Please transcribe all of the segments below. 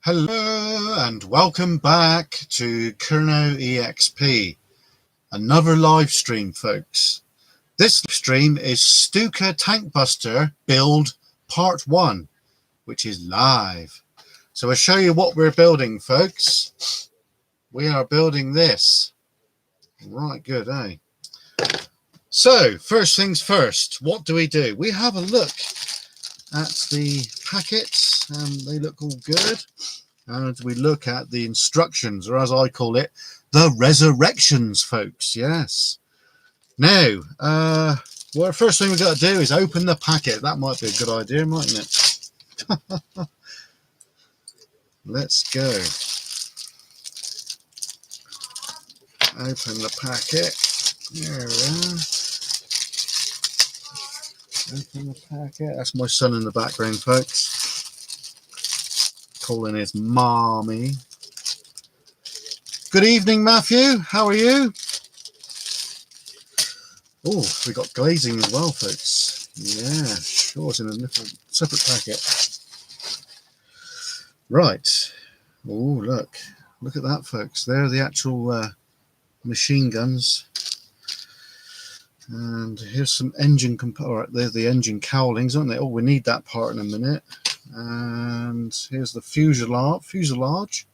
Hello and welcome back to Kerno EXP, another live stream, folks. This stream is Stuka Tank Buster Build Part 1, which is live. So I'll show you what we're building, folks. We are building this. Right, good, eh? So, first things first, what do? We have a look at the packets, and they look all good. And we look at the instructions, or as I call it, the resurrections, folks. Yes. Now, well, the first thing we've got to do is open the packet. That might be a good idea, mightn't it? Let's go. Open the packet. There we are. Open the packet. That's my son in the background, folks. Calling his mommy. Good evening, Matthew. How are you? Oh, we got glazing as well, folks. Yeah, sure, it's in a different, separate packet. Right. Oh, look at that, folks. There are the actual machine guns. And here's some engine components. Right, there's the engine cowlings, aren't they? Oh, we need that part in a minute. And here's the fuselage.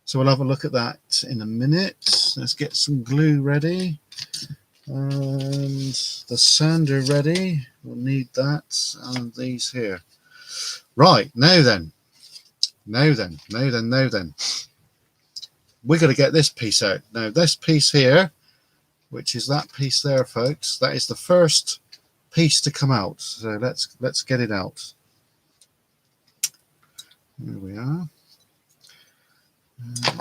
So we'll have a look at that in a minute. Let's get some glue ready and the sander ready. We'll need that and these here. Right, now then we're going to get this piece out. Now this piece here, which is that piece there, folks, that is the first piece to come out. So let's get it out. There we are.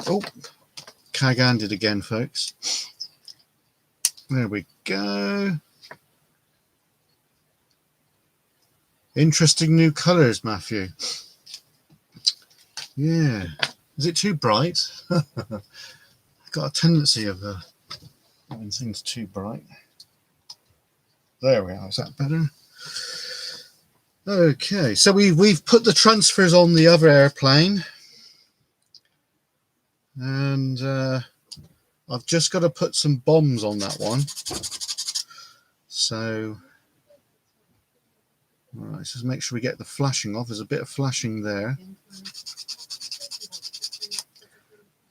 Oh, cag-handed again, folks. There we go. Interesting new colours, Matthew. Yeah. Is it too bright? I've got a tendency of having things too bright. There we are. Is that better? Okay, so we've put the transfers on the other airplane, and I've just got to put some bombs on that one. So, all right, let's just make sure we get the flashing off. There's a bit of flashing there.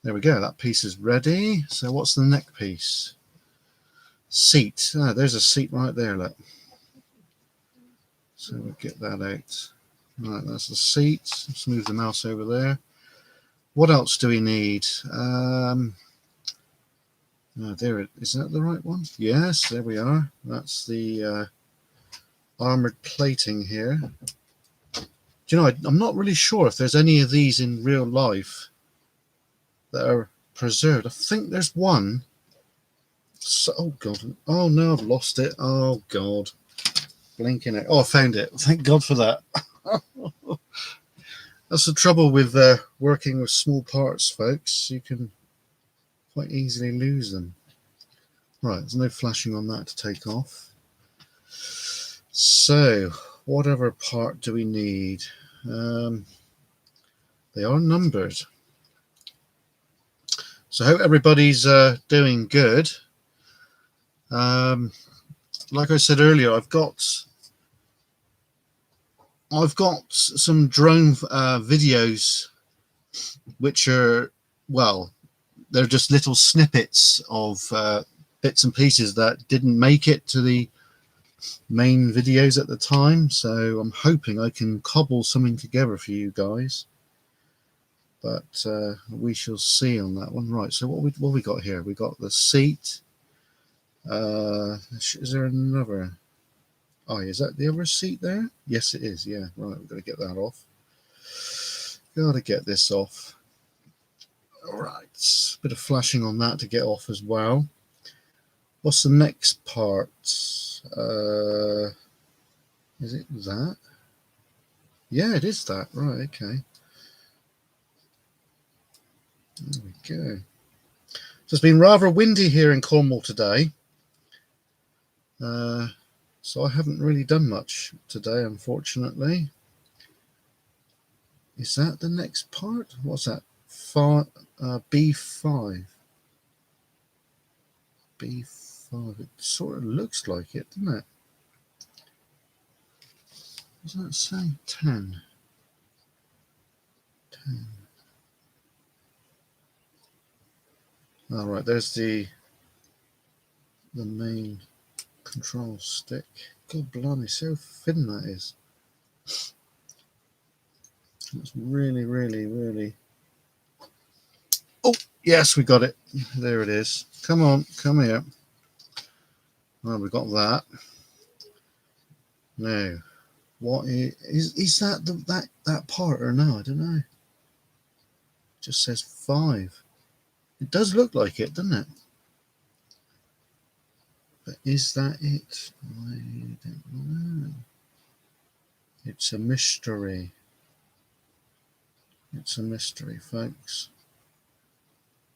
There we go. That piece is ready. So, what's the neck piece? Seat. Ah, there's a seat right there. Look. So we'll get that out. Right, that's the seat. Let's move the mouse over there. What else do we need? Oh, there it is. That the right one? Yes, there we are. That's the armored plating here. Do you know, I'm not really sure if there's any of these in real life that are preserved. I think there's one. So, oh God! Oh no, I've lost it. Oh God! Blinking it. Oh, I found it. Thank God for that. That's the trouble with working with small parts, folks. You can quite easily lose them. Right, there's no flashing on that to take off. So, what other part do we need? They are numbered. So, I hope everybody's doing good. Like I said earlier, I've got some drone videos which are, well, they're just little snippets of bits and pieces that didn't make it to the main videos at the time, so I'm hoping I can cobble something together for you guys, but we shall see on that one. Right, so what we got here? We got the seat. Is there another? Oh, is that the other seat there? Yes, it is. Yeah, right. We've got to get that off. Got to get this off. All right. Bit of flashing on that to get off as well. What's the next part? Is it that? Yeah, it is that. Right. Okay. There we go. So it's been rather windy here in Cornwall today. So I haven't really done much today, unfortunately. Is that the next part? What's that? B5. B5. It sort of looks like it, doesn't it? Does that say 10? 10. All right, there's the main control stick. God blimey, see how thin that is. It's really, really, really. Oh, yes, we got it. There it is. Come on, come here. Well, we got that. Now, what is that? That part or no? I don't know. It just says 5. It does look like it, doesn't it? But is that it? I don't know. It's a mystery. It's a mystery, folks.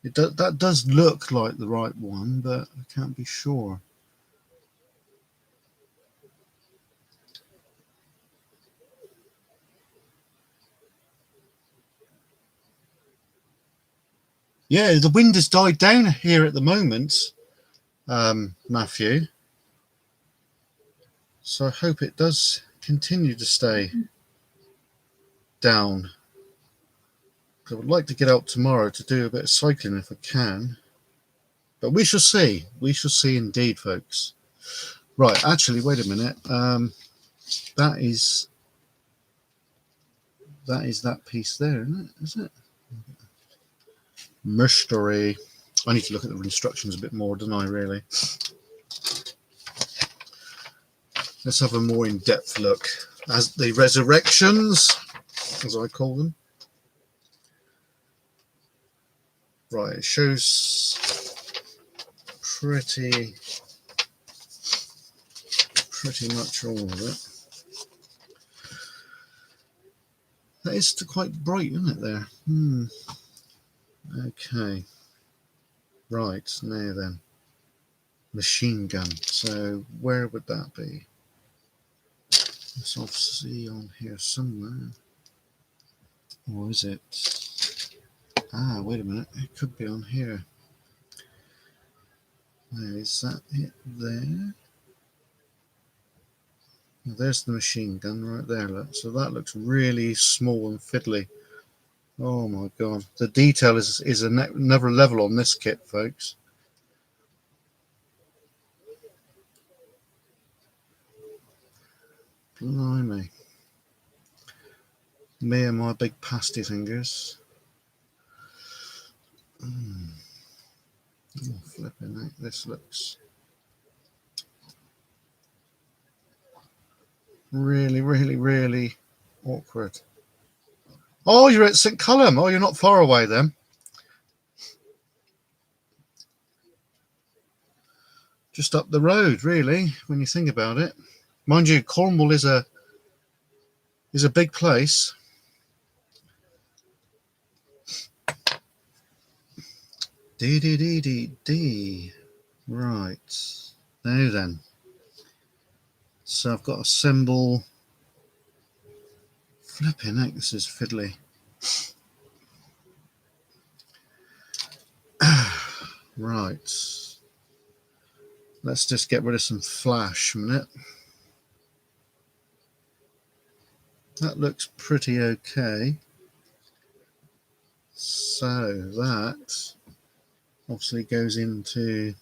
That does look like the right one, but I can't be sure. Yeah, the wind has died down here at the moment, Matthew. So I hope it does continue to stay down. I would like to get out tomorrow to do a bit of cycling if I can. But we shall see. We shall see indeed, folks. Right, actually, wait a minute. That is that piece there, isn't it? Is it? Mystery. I need to look at the instructions a bit more, don't I, really? Let's have a more in-depth look. As the resurrections, as I call them. Right, it shows pretty much all of it. That is quite bright, isn't it, there? Okay. Right, now then. Machine gun. So where would that be? It's obviously on here somewhere. Or is it? Ah, wait a minute. It could be on here. Now, is that it there? Now, there's the machine gun right there. Look. So that looks really small and fiddly. Oh my god. The detail is another level on this kit, folks. Blimey. Me and my big pasty fingers. Oh, flipping heck, this looks really, really, really awkward. Oh, you're at St. Cullum. Oh, you're not far away then. Just up the road, really, when you think about it. Mind you, Cornwall is a big place. D. Right. Now then. So I've got a symbol. Flipping heck, this is fiddly. Right. Let's just get rid of some flash a minute. That looks pretty okay. So that obviously goes into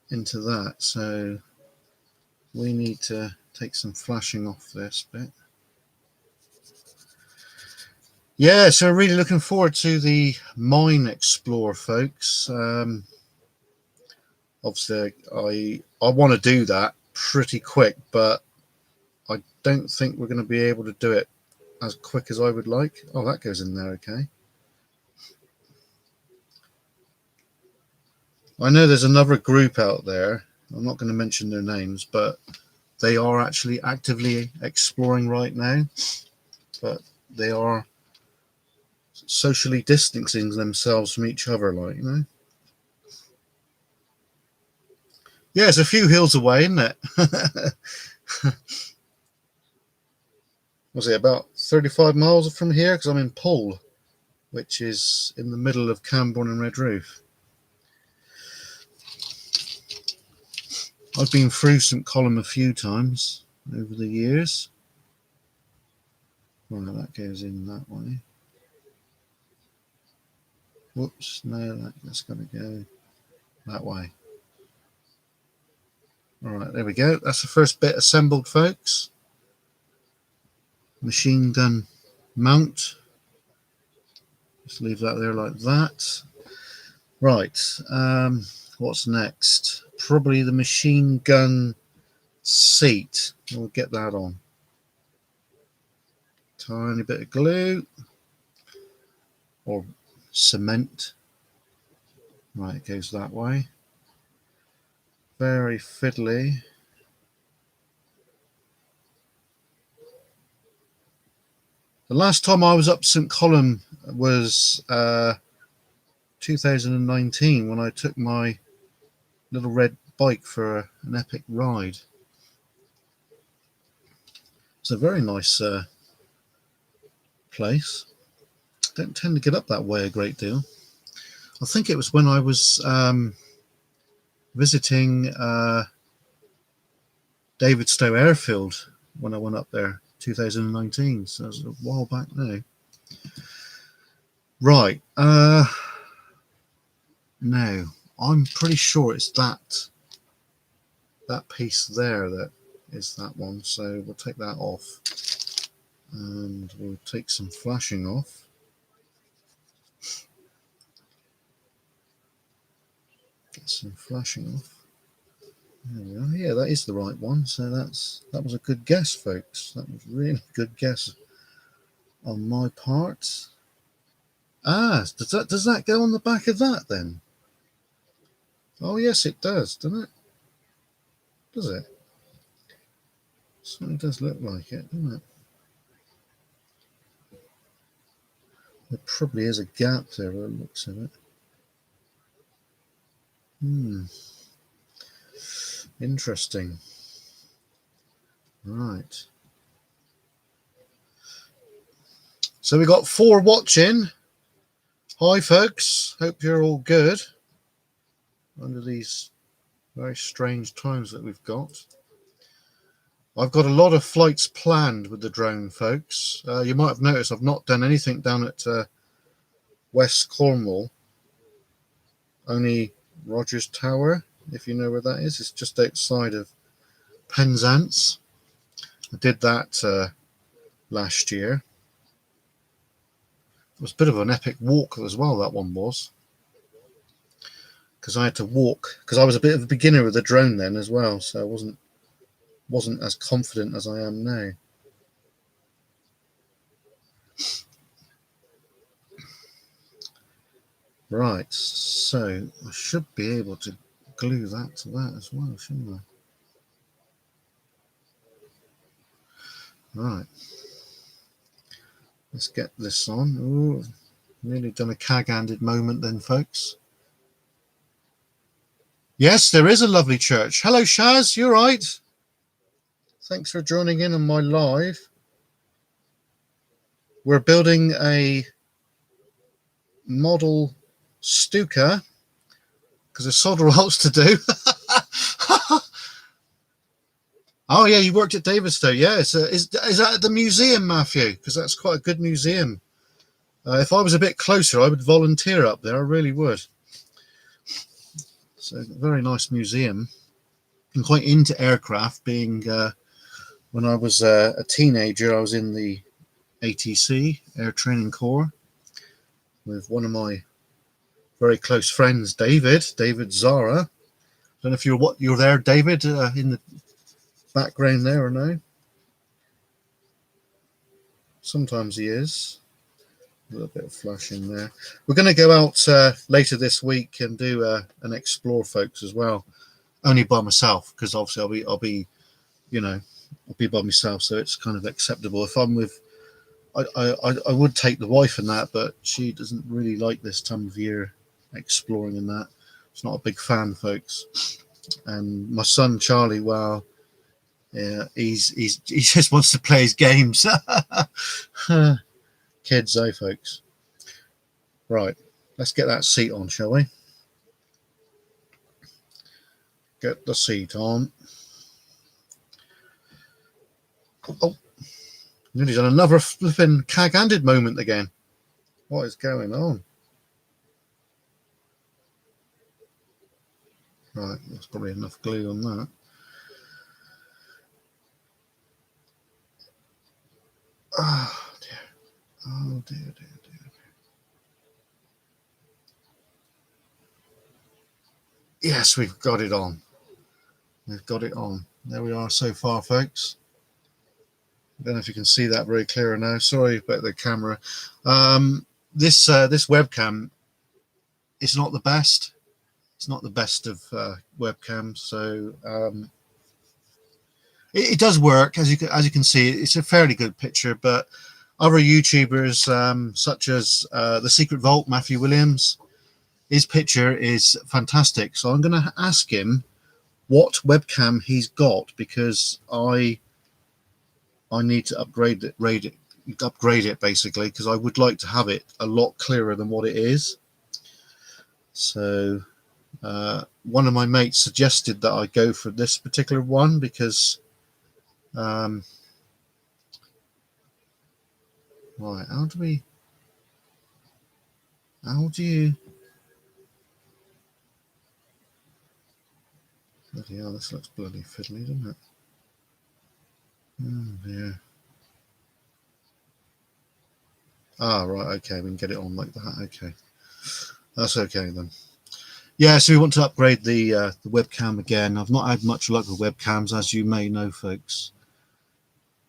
that. So we need to take some flashing off this bit. Yeah, so really looking forward to the Mine Explorer, folks. Obviously, I want to do that pretty quick, but I don't think we're going to be able to do it as quick as I would like. Oh, that goes in there, okay. I know there's another group out there. I'm not going to mention their names, but they are actually actively exploring right now. But they are socially distancing themselves from each other, like, you know. Yeah, it's a few hills away, isn't it? Was it about 35 miles from here because I'm in Poole, which is in the middle of Camborne and Redroof. I've been through St Column a few times over the years. Right, that goes in that way. Whoops, no, that's got to go that way. Alright, there we go. That's the first bit assembled, folks. Machine gun mount. Just leave that there like that. Right, what's next? Probably the machine gun seat. We'll get that on. Tiny bit of glue or cement. Right, it goes that way. Very fiddly. The last time I was up St Column was 2019 when I took my little red bike for an epic ride. It's a very nice place. Don't tend to get up that way a great deal. I think it was when I was visiting Davidstow Airfield when I went up there, 2019. So it was a while back now. Right. No, I'm pretty sure it's that piece there that is that one. So we'll take that off, and we'll take some flashing off. Get some flashing off. There we are. Yeah, that is the right one. So that was a good guess, folks. That was really a good guess on my part. Ah, does that go on the back of that then? Oh yes, it does, doesn't it? Does it? Certainly does look like it, doesn't it? There probably is a gap there by the looks of it. Interesting. Right. So we got 4 watching. Hi folks, hope you're all good under these very strange times that we've got. I've got a lot of flights planned with the drone, folks. You might have noticed I've not done anything down at West Cornwall. Only Rogers Tower, if you know where that is. It's just outside of Penzance. I did that last year. It was a bit of an epic walk as well, that one was. Because I had to walk, because I was a bit of a beginner with the drone then as well, so I wasn't as confident as I am now. Right, so I should be able to glue that to that as well, shouldn't I? Right, let's get this on. Ooh, nearly done a cag-handed moment then, folks. Yes, there is a lovely church. Hello, Shaz, you all right? Thanks for joining in on my live. We're building a model stuka because there's solder else to do. Oh yeah, you worked at Davidstow. Yeah, is that at the museum, Matthew? Because that's quite a good museum. If I was a bit closer, I would volunteer up there. I really would. So a very nice museum. I'm quite into aircraft. Being when I was a teenager, I was in the ATC, Air Training Corps, with one of my very close friends, David Zara. I don't know if you're there, David, in the background there or no. Sometimes he is. A little bit of flash in there. We're going to go out later this week and do an explore, folks, as well. Only by myself, because obviously I'll be by myself, so it's kind of acceptable. If I'm with, I would take the wife in that, but she doesn't really like this time of year exploring and that. She's not a big fan, folks. And my son Charlie, well, Yeah, he just wants to play his games. Kids, eh, folks? Right, let's get that seat on, shall we? Get the seat on. Oh, nearly done another flipping cag-handed moment again. What is going on? Right, there's probably enough glue on that. Oh dear. Oh dear, dear, dear. Yes, we've got it on. We've got it on. There we are so far, folks. I don't know if you can see that very clear now. Sorry about the camera. This webcam is not the best. It's not the best of webcams, so it does work. As you can see, it's a fairly good picture. But other YouTubers, such as the Secret Vault, Matthew Williams, his picture is fantastic. So I'm going to ask him what webcam he's got, because I need to upgrade it basically, because I would like to have it a lot clearer than what it is. So one of my mates suggested that I go for this particular one because right, how do you bloody hell, this looks bloody fiddly, doesn't it? Oh dear. Ah, right, okay, we can get it on like that. Okay, that's okay then. Yeah, so we want to upgrade the webcam again. I've not had much luck with webcams, as you may know, folks.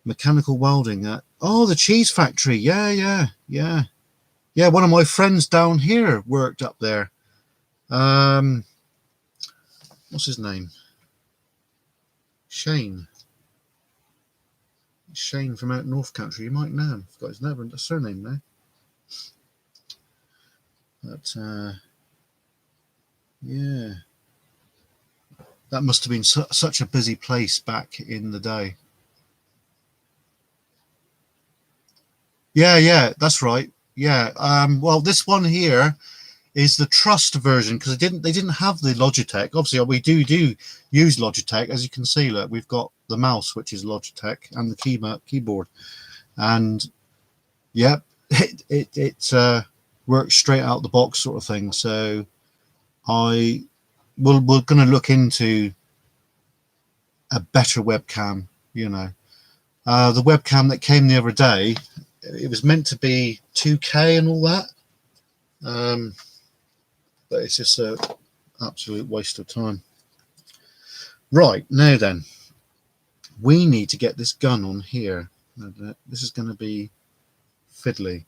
Mechanical welding at the cheese factory. Yeah. One of my friends down here worked up there. What's his name? Shane from out North Country. You might know him. I've got his surname now. But yeah, that must have been such a busy place back in the day. Yeah, that's right. Yeah. Well, this one here is the Trust version, because they didn't have the Logitech. Obviously, we do use Logitech, as you can see. Look, we've got the mouse, which is Logitech, and the keyboard, and yeah, it works straight out the box, sort of thing. So we're going to look into a better webcam. The webcam that came the other day, it was meant to be 2K and all that. But it's just an absolute waste of time. Right, now then, we need to get this gun on here. This is going to be fiddly.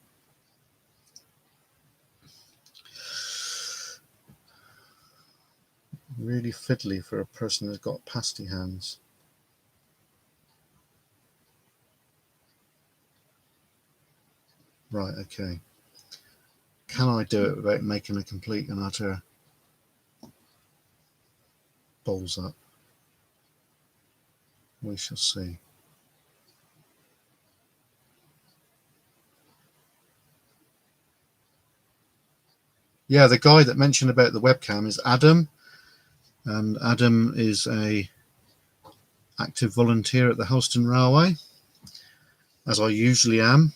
Really fiddly for a person who's got pasty hands. Right, okay. Can I do it without making a complete and utter balls up? We shall see. Yeah, the guy that mentioned about the webcam is Adam, and Adam is a active volunteer at the Helston Railway, as I usually am,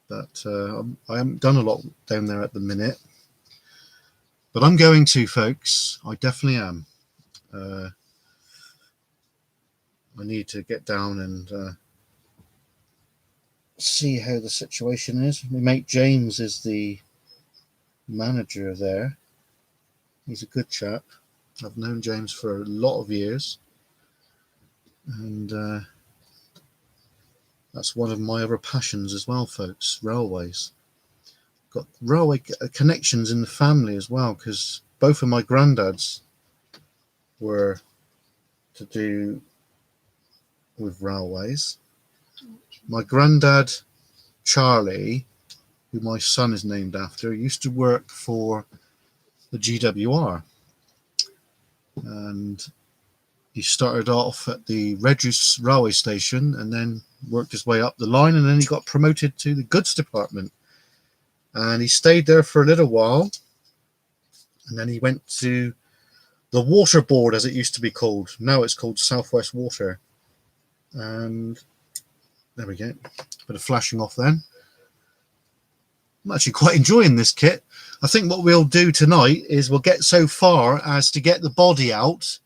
but I haven't done a lot down there at the minute. But I'm going to, folks. I definitely am. I need to get down and see how the situation is. My mate James is the manager there. He's a good chap. I've known James for a lot of years, and that's one of my other passions as well, folks. Railways. Got railway connections in the family as well, because both of my granddads were to do with railways. My granddad Charlie, who my son is named after, used to work for the GWR, and He started off at the Redruce railway station and then worked his way up the line, and then he got promoted to the goods department. And he stayed there for a little while, and then he went to the water board, as it used to be called. Now it's called Southwest Water. And there we go. Bit of flashing off then. I'm actually quite enjoying this kit. I think what we'll do tonight is we'll get so far as to get the body out,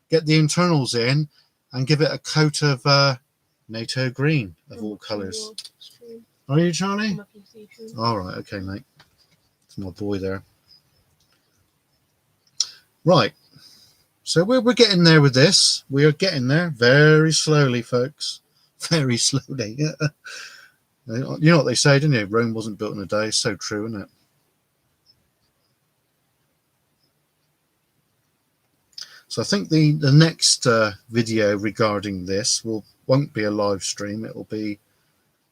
get the internals in, and give it a coat of NATO green of all colours. Are you, Charlie? All right, okay, mate. It's my boy there. Right. So we're getting there with this. We are getting there very slowly, folks. Very slowly. You know what they say, don't you? Rome wasn't built in a day. It's so true, isn't it? So I think the next video regarding this won't be a live stream. It will be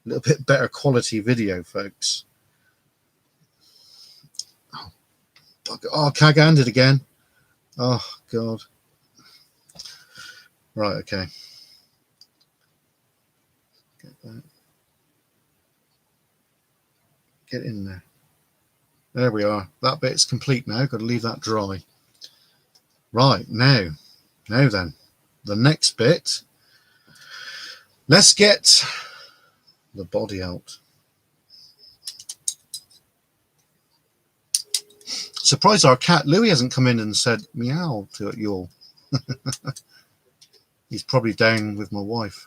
a little bit better quality video, folks. Oh, cag-handed again. Oh, God. Right, okay. Get that. Get in there. There we are. That bit's complete now. Got to leave that dry. Right, now then, the next bit. Let's get the body out. Surprised our cat Louis hasn't come in and said meow to you all. He's probably down with my wife.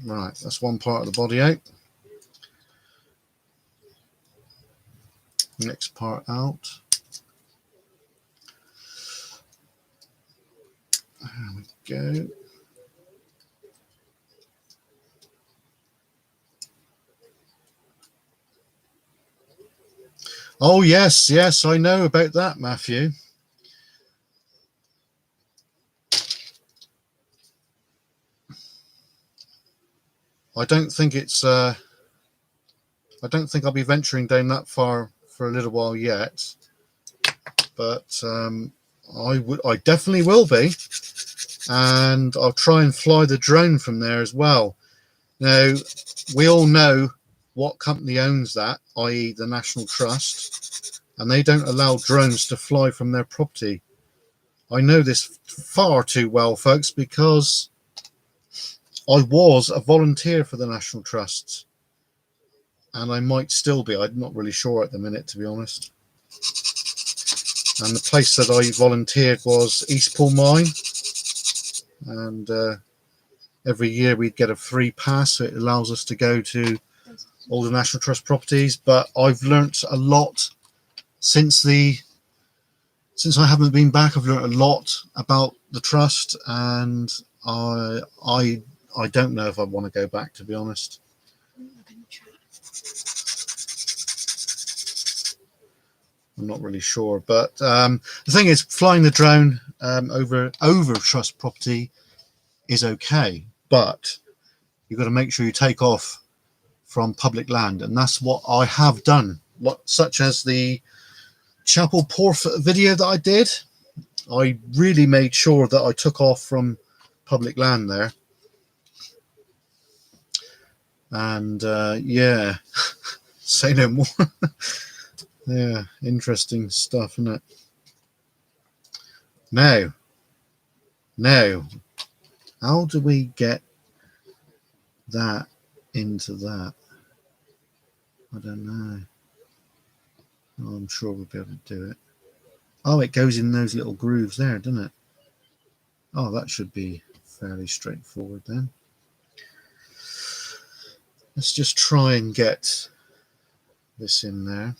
Right, that's one part of the body out. Next part out. There we go. Oh, yes, I know about that, Matthew. I don't think I'll be venturing down that far for a little while yet, but I definitely will be, and I'll try and fly the drone from there as well. Now, we all know what company owns that, i.e. the National Trust, and they don't allow drones to fly from their property. I know this far too well, folks, because I was a volunteer for the National Trust, and I might still be. I'm not really sure at the minute, to be honest. And the place that I volunteered was Eastpool Mine, and every year we'd get a free pass, so it allows us to go to all the National Trust properties. But I've learnt a lot since I haven't been back. I've learnt a lot about the trust, and I don't know if I want to go back, to be honest. I'm not really sure, but the thing is, flying the drone over trust property is okay, but you've got to make sure you take off from public land, and that's what I have done. Such as the Chapel Porth video that I did. I really made sure that I took off from public land there, and yeah, say no more. Yeah, interesting stuff, isn't it? Now, how do we get that into that? I don't know. Oh, I'm sure we'll be able to do it. Oh, it goes in those little grooves there, doesn't it? Oh, that should be fairly straightforward then. Let's just try and get this in there.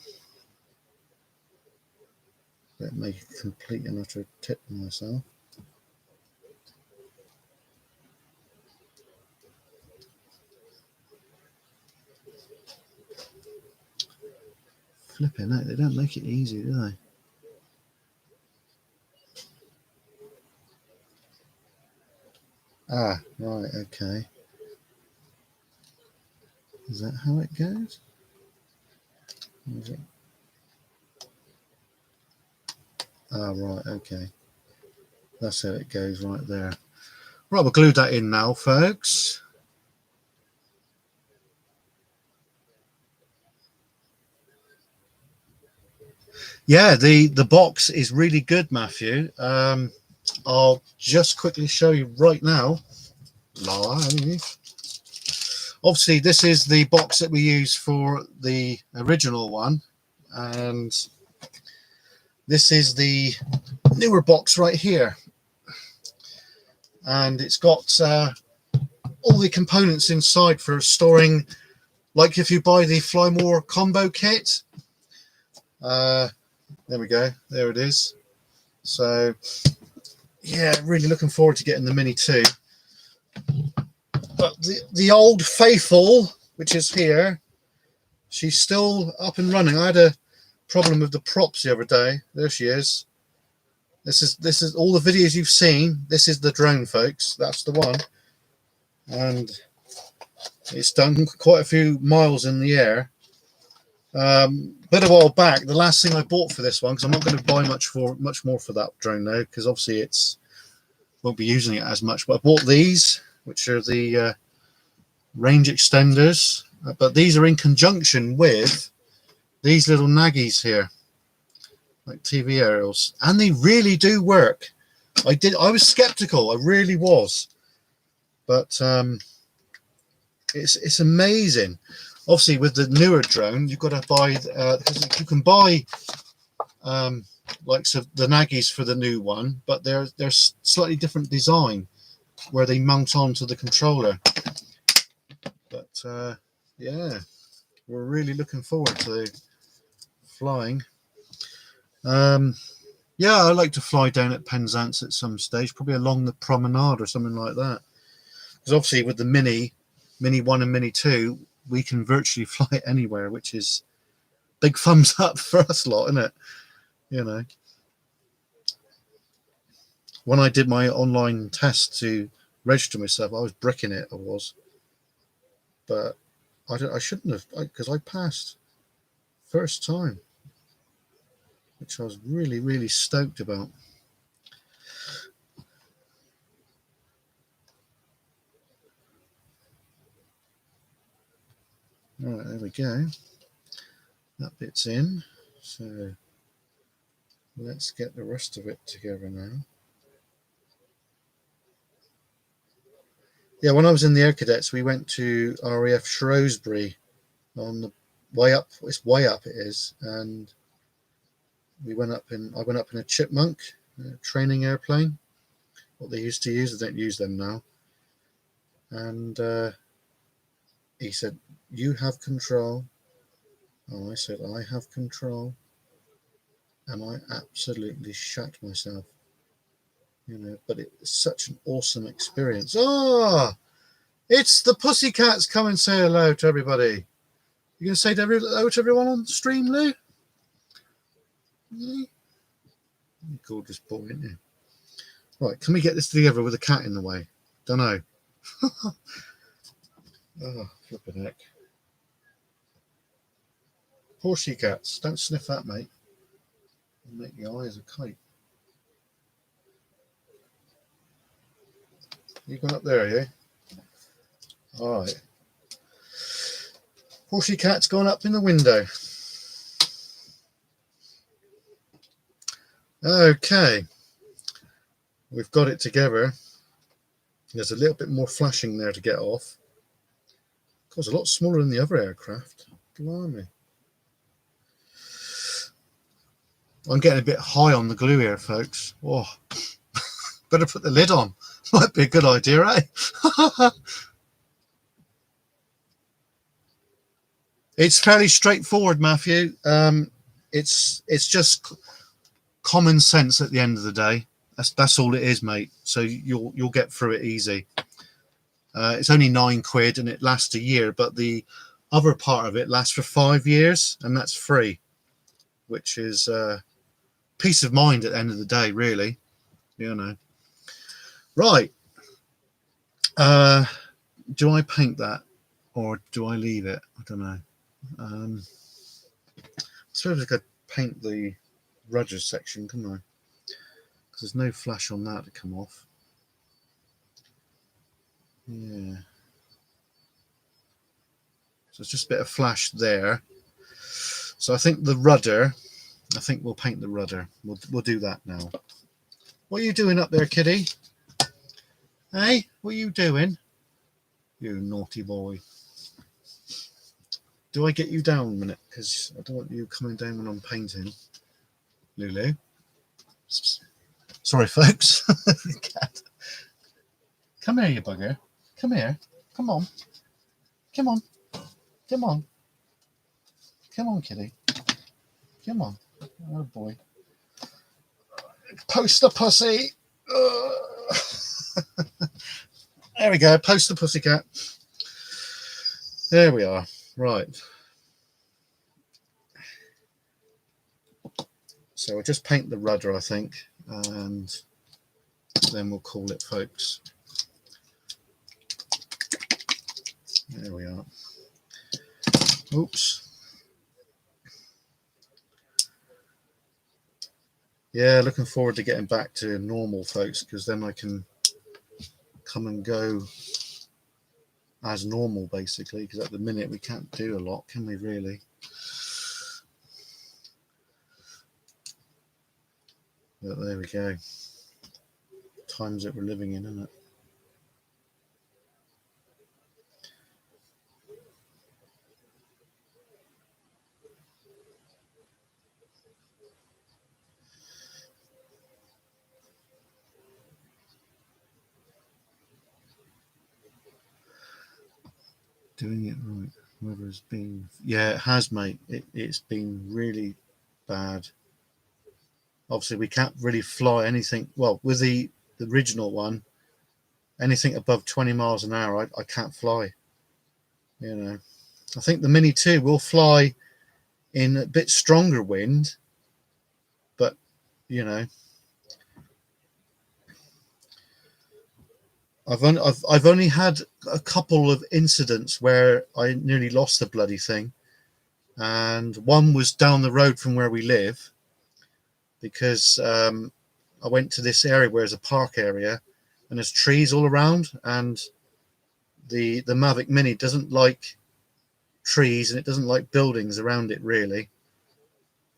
That make a complete and utter tip of myself. Flipping out, they don't make it easy, do they? Ah, right, okay. Is that how it goes? Is it? Ah, right, okay. That's how it goes right there. Right, we'll glue that in now, folks. Yeah, the box is really good, Matthew. I'll just quickly show you right now. Live. Obviously, this is the box that we use for the original one, and this is the newer box right here, and it's got all the components inside for storing, like if you buy the Fly More combo kit. There we go, there it is. So yeah, really looking forward to getting the Mini 2. But the old faithful, which is here, she's still up and running. I had a problem with the props the other day. There she is. This is all the videos you've seen. This is the drone, folks. That's the one, and it's done quite a few miles in the air. But a while back, the last thing I bought for this one, because I'm not going to buy much more for that drone now, because obviously it's won't be using it as much. But I bought these, which are the range extenders, but these are in conjunction with these little naggies here, like TV aerials, and they really do work. I was skeptical, I really was, but it's amazing. Obviously, with the newer drone, you've got to buy because you can buy like so the naggies for the new one, but they're slightly different design where they mount onto the controller. But yeah, we're really looking forward to flying. Yeah, I like to fly down at Penzance at some stage, probably along the promenade or something like that. Because obviously with the Mini 1 and Mini 2, we can virtually fly anywhere, which is big thumbs up for us lot, isn't it? You know, when I did my online test to register myself, I was bricking it. I was, but I shouldn't have, because I passed first time, which I was really stoked about. All right, there we go. That bit's in. So let's get the rest of it together now. Yeah, when I was in the Air Cadets, we went to RAF Shrewsbury on the way up. It's way up, it is, and I went up in a Chipmunk training airplane. What they used to use, they don't use them now. And he said, "You have control." And I said, "I have control," and I absolutely shat myself. You know, but it's such an awesome experience. Ah, it's the Pussycats. Come and say hello to everybody. You gonna say hello to everyone on the stream, Lou? Yeah. Gorgeous boy, isn't you? Right, can we get this together with a cat in the way? Don't know. Oh, flipping heck. Horsey cats, don't sniff that, mate. It'll make your eyes a kite. You gone up there, are you? Alright. Horsey cat's gone up in the window. Okay. We've got it together. There's a little bit more flashing there to get off. Of course, a lot smaller than the other aircraft. Blimey. I'm getting a bit high on the glue here, folks. Oh, better put the lid on. Might be a good idea, eh? It's fairly straightforward, Matthew. It's just common sense at the end of the day. That's all it is, mate. So you'll get through it easy. It's only £9 and it lasts a year, but the other part of it lasts for 5 years, and that's free, which is peace of mind at the end of the day, really. You know. Right. Do I paint that or do I leave it? I don't know. I suppose I could paint the rudder section, couldn't I? there's no flash on that to come off. Yeah. So it's just a bit of flash there. So I think the rudder, I think we'll paint the rudder. We'll do that now. What are you doing up there, kiddie? Hey, what are you doing? You naughty boy. Do I get you down a minute? Because I don't want you coming down when I'm painting. Lulu. Sorry, folks. Cat. Come here, you bugger. Come here. Come on. Come on. Come on. Come on, kitty. Come on. Oh, boy. Post the pussy. There we go. Post the pussycat. There we are. Right. So we'll just paint the rudder, I think, and then we'll call it, folks. There we are. Oops. Yeah, looking forward to getting back to normal, folks, because then I can come and go as normal, basically, because at the minute we can't do a lot, can we, really? But there we go. Times that we're living in, isn't it? Doing it right. Whoever's been, yeah, it has, mate. It's been really bad. Obviously, we can't really fly anything. Well, with the original one, anything above 20 miles an hour, I can't fly. You know, I think the Mini 2 will fly in a bit stronger wind, but you know, I've only had a couple of incidents where I nearly lost the bloody thing, and one was down the road from where we live, because I went to this area where there's a park area and there's trees all around, and the Mavic Mini doesn't like trees and it doesn't like buildings around it, really.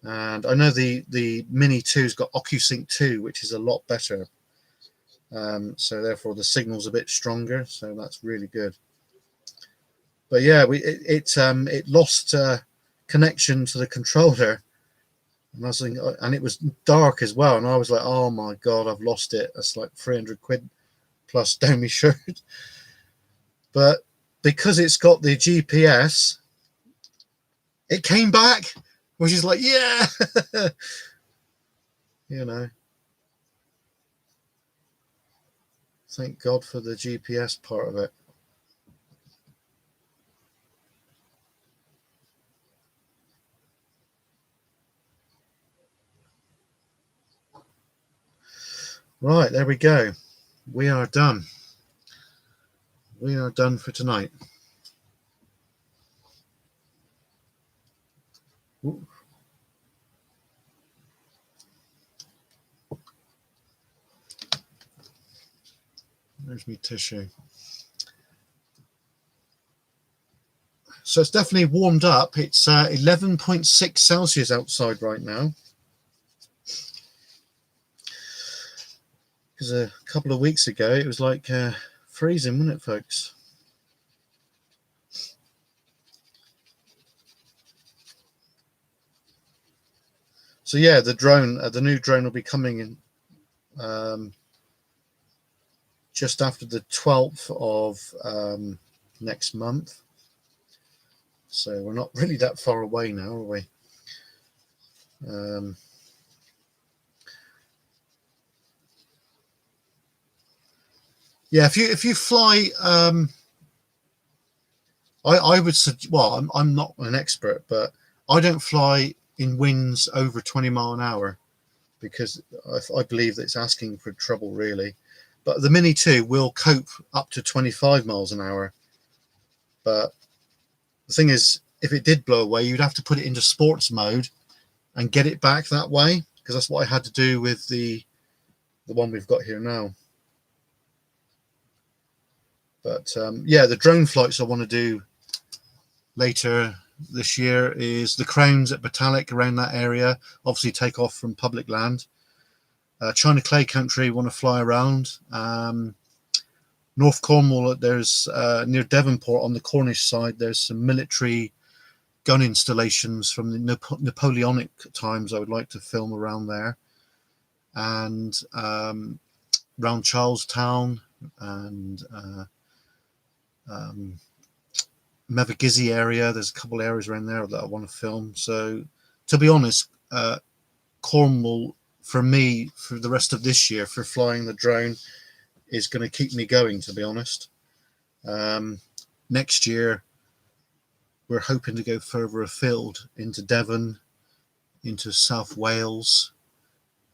And I know the Mini 2's got OcuSync 2, which is a lot better. So therefore the signal's a bit stronger, so that's really good. But yeah, it lost connection to the controller, and I was thinking, and it was dark as well, and I was like, oh my god, I've lost it. That's like 300 quid plus down my shirt. But because it's got the GPS, it came back, which is like, yeah. You know, thank God for the GPS part of it. Right, there we go. We are done. We are done for tonight. Ooh. There's my tissue. So it's definitely warmed up. It's 11.6 Celsius outside right now. Because a couple of weeks ago it was like freezing, wasn't it, folks? So yeah, the drone, the new drone will be coming in just after the 12th of next month. So we're not really that far away now, are we? Yeah, if you fly, I would suggest. Well, I'm not an expert, but I don't fly in winds over 20 mile an hour, because I believe that it's asking for trouble, really. But the Mini 2 will cope up to 25 miles an hour. But the thing is, if it did blow away, you'd have to put it into sports mode and get it back that way, because that's what I had to do with the the one we've got here now. But yeah, the drone flights I want to do later this year is the Crowns at Batalic, around that area. Obviously take off from public land. China Clay Country, want to fly around. North Cornwall, there's near Devonport on the Cornish side, there's some military gun installations from the Napoleonic times I would like to film around there. And around Charlestown and Mevagissey area, there's a couple areas around there that I want to film. So to be honest, Cornwall for me for the rest of this year for flying the drone is going to keep me going, to be honest. Next year we're hoping to go further afield into Devon, into South Wales,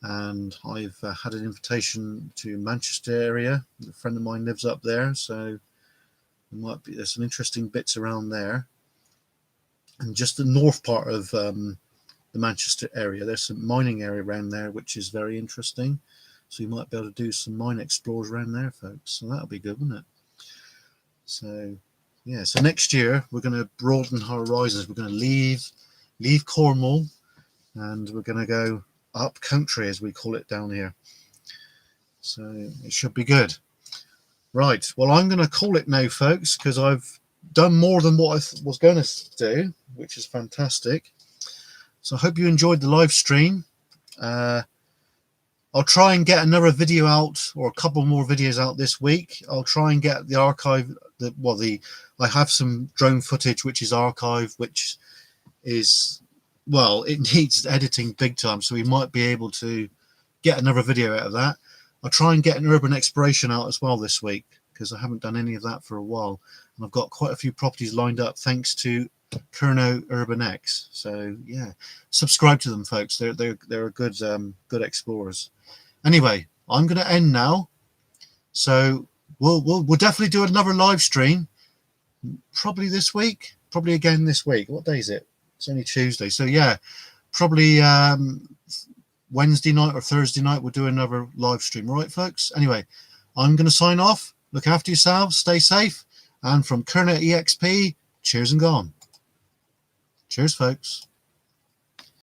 and I've had an invitation to Manchester area. A friend of mine lives up there, so there's some interesting bits around there. And just the north part of the Manchester area, there's some mining area around there which is very interesting, so you might be able to do some mine explorers around there, folks. So that'll be good, wouldn't it? So yeah, so next year we're going to broaden our horizons. We're going to leave Cornwall, and we're going to go up country, as we call it down here. So it should be good. Right, well, I'm going to call it now, folks, because I've done more than what I was going to do, which is fantastic. So I hope you enjoyed the live stream. I'll try and get another video out, or a couple more videos out this week. I'll try and get the archive. I have some drone footage which is archived, which is, well, it needs editing big time, so we might be able to get another video out of that. I'll try and get an urban exploration out as well this week, because I haven't done any of that for a while, and I've got quite a few properties lined up thanks to Kerno Urban X. So yeah, subscribe to them, folks. They're good good explorers. Anyway, I'm going to end now. So we'll definitely do another live stream, probably this week, probably again this week. What day is it? It's only Tuesday. So yeah, probably Wednesday night or Thursday night we'll do another live stream. All right, folks? Anyway, I'm going to sign off. Look after yourselves, stay safe, and from Kerno EXP, cheers and gone. Cheers, folks.